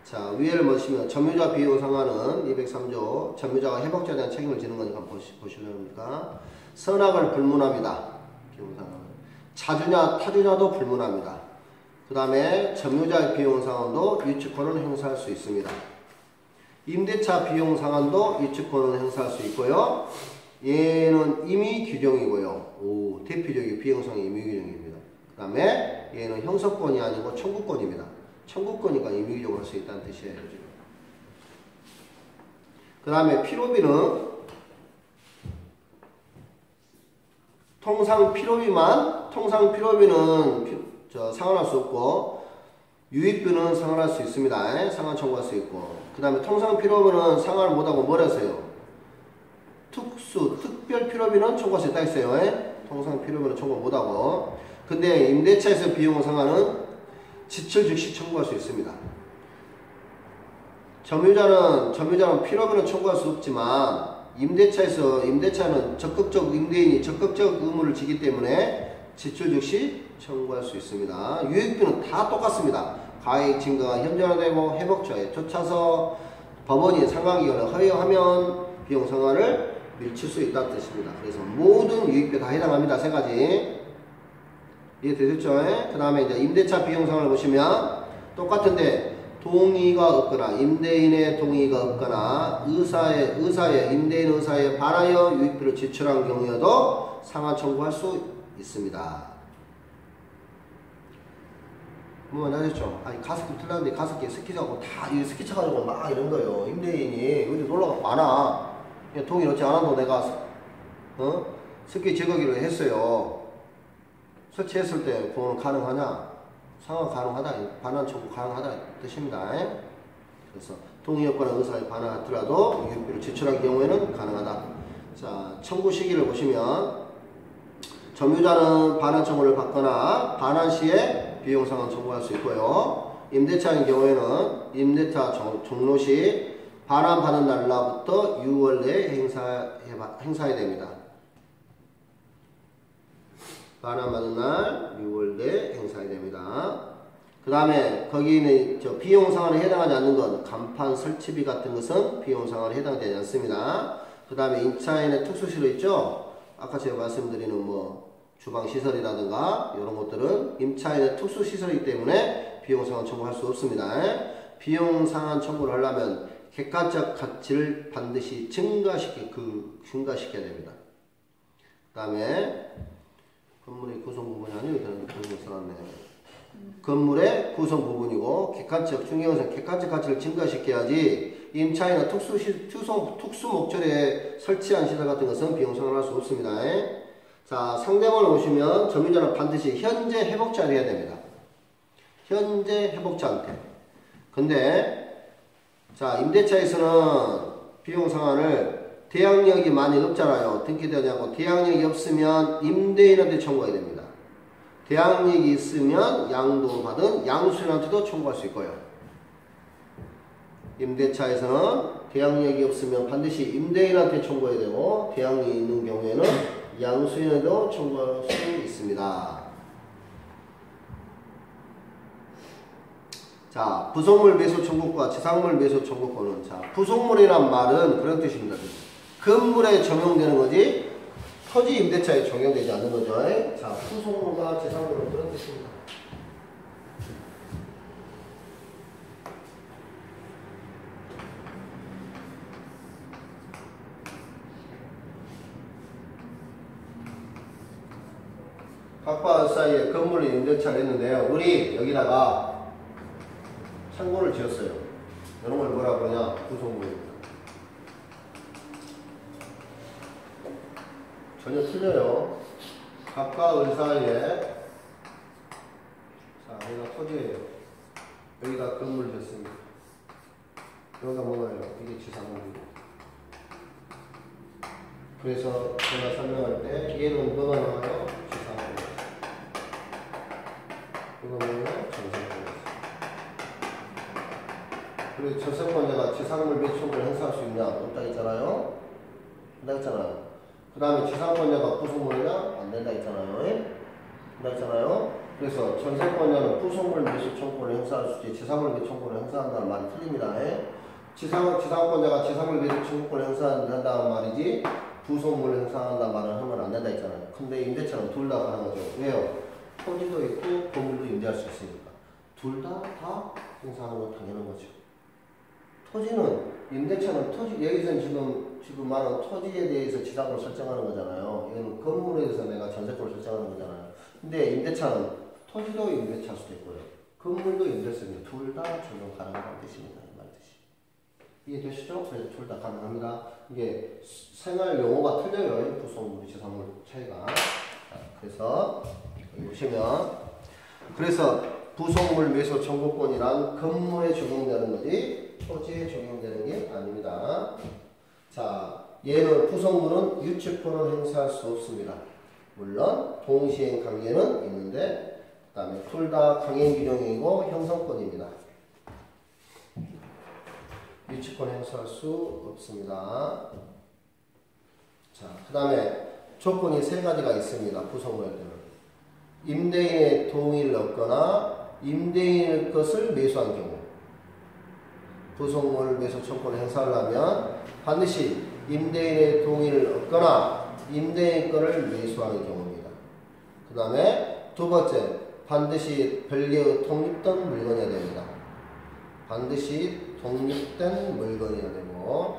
자, 위에를 보시면 점유자 비용 상한은 203조, 점유자가 회복자에 대한 책임을 지는 거니까 보시려니까 선악을 불문합니다. 비용 상한은. 차주냐, 타주냐도 불문합니다. 그 다음에 점유자의 비용 상한도 유치권을 행사할 수 있습니다. 임대차 비용 상한도 유치권을 행사할 수 있고요. 얘는 임의 규정이고요. 대표적인 비용 상한 임의 규정입니다. 그 다음에 얘는 형사권이 아니고 청구권입니다. 청구권이니까 임의 규정을 할 수 있다는 뜻이에요. 그 다음에 필요비는 통상 필요비는 상환할 수 없고, 유익비는 상환할 수 있습니다. 상환 청구할 수 있고, 그 다음에 통상 필요비는 상환을 못하고 뭘 했어요? 특별 필요비는 청구할 수 있다 했어요. 통상 필요비는 청구 못하고. 근데 임대차에서 비용 상환은 지출 즉시 청구할 수 있습니다. 점유자는 필요비는 청구할 수 없지만, 임대차는 적극적 임대인이 적극적 의무를 지기 때문에 지출 즉시 청구할 수 있습니다. 유익비는 다 똑같습니다. 가액 증가가 현저하되고 회복처에 쫓아서 법원이 상환기간을 허용하면 비용 상환을 밀칠 수 있다는 뜻입니다. 그래서 모든 유익비 다 해당합니다. 세 가지. 이해되셨죠? 그 다음에 이제 임대차 비용 상환을 보시면 똑같은데, 동의가 없거나 임대인의 동의가 없거나 임대인 의사에 반하여 유익비를 지출한 경우에도 상환 청구할 수 있습니다. 뭐 아셨죠? 아니 가습기 틀렸는데 가습기 스키자고 다 스키 쳐가지고 막 이런 거예요. 임대인이 어디 놀러가 많아. 그냥 동의 넣지 않아도 내가 스키 제거기를 했어요. 설치했을 때 그거는 가능하냐? 상환 가능하다, 반환 청구 가능하다 뜻입니다. 그래서 동의 없거나 의사에 반하더라도 유익비를 지출할 경우에는 가능하다. 자, 청구 시기를 보시면 점유자는 반환 청구를 받거나 반환 시에 비용 상환 청구할 수 있고요. 임대차인 경우에는 임대차 종료 시 반환 받은 날로부터 6월 내에 행사해야 됩니다. 반환 받은 날 6월 내에 행사해야 됩니다. 그 다음에 거기는 비용 상환에 해당하지 않는 건 간판 설치비 같은 것은 비용 상환에 해당되지 않습니다. 그 다음에 임차인의 특수시설 있죠? 아까 제가 말씀드리는 뭐 주방 시설이라든가 이런 것들은 임차인의 특수시설이기 때문에 비용 상환 청구할 수 없습니다. 비용 상환 청구를 하려면 객관적 가치를 반드시 증가시켜야 됩니다. 그 다음에 건물의 구성 부분이 아니고 그런 거 써놨네. 건물의 구성 부분이고 중요한 것은 객관적 가치를 증가시켜야지 임차인이나 특수 목적에 설치한 시설 같은 것은 비용 상환할 수 없습니다. 자, 상대방을 보시면 점유자는 반드시 현재 회복자를 해야 됩니다. 현재 회복자한테. 근데 자, 임대차에서는 비용 상환을 대항력이 많이 없잖아요. 등기되지 않고 대항력이 없으면 임대인한테 청구해야 됩니다. 대항력이 있으면 양도받은 양수인한테도 청구할 수 있고요. 임대차에서는 대항력이 없으면 반드시 임대인한테 청구해야 되고 대항력이 있는 경우에는 양수인에도 청구할 수 있습니다. 자, 부속물 매수 청구권과 지상물 매수 청구권은 자, 부속물이란 말은 그런 뜻입니다. 건물에 적용되는 거지 토지 임대차에 적용되지 않는 거죠. 자, 부속물과 지상물은 그런 뜻입니다. 각과 사이에 건물을 임대차를 했는데요. 우리 여기다가 창고를 지었어요. 이런 걸 뭐라 그러냐? 부속물입니다. 전혀 틀려요. 갑과 을 사이에 자, 여기가 토지예요. 여기다 건물을 지었습니다. 여기가 뭐예요? 이게 지상물이고. 그래서 제가 설명할 때 얘는 뭐가 나와요? 지상물. 이거는 전세권자. 그리고 전세권자가 지상물 및 청구를 행사할 수 있냐? 없다 했잖아요. 된다 했잖아요. 그 다음에 지상권자가 부속물이냐? 안 된다 했잖아요. 된다 했잖아요. 그래서 전세권자는 부속물 매수 청구를 행사할 수 있지 지상물 매수 청구를 행사한다는 말이 틀립니다. 지상권자가 지상물 매수 청구를 행사한다는 말이지 부속물을 행사한다는 말을 하면 안 된다 했잖아요. 근데 임대차는 둘 다 가는 거죠. 왜요? 토지도 있고 건물도 임대할 수 있으니까 둘 다 행사하는 건 당연한 거죠. 토지는 임대차는 토지 여기서 지금 말하는 토지에 대해서 지상을 설정하는 거잖아요. 이건 건물에 대해서 내가 전세권을 설정하는 거잖아요. 근데 임대차는 토지도 임대차일 수도 있고요. 건물도 임대차입니다. 둘 다 적용 가능하다는 뜻입니다. 이 말 뜻이. 이해되시죠? 그래서 둘 다 가능합니다. 이게 생활 용어가 틀려요. 부속물, 지상물 차이가. 자, 그래서 여기 보시면 그래서 부속물 매수 청구권이란 건물에 적용되는 거지 토지에 적용되는 게 아닙니다. 자, 얘는 부속물은 유치권을 행사할 수 없습니다. 물론 동시행 관계는 있는데 그 다음에 둘 다 강행 규정이고 형성권입니다. 유치권 행사할 수 없습니다. 자, 그 다음에 조건이 세 가지가 있습니다. 부속물에 때는 임대인의 동의를 얻거나 임대인의 것을 매수한 경우 부속물 매수 청구를 행사하려면 반드시 임대인의 동의를 얻거나 임대인 거를 매수하는 경우입니다. 그 다음에 두 번째, 반드시 별개의 독립된 물건이어야 됩니다. 반드시 독립된 물건이어야 되고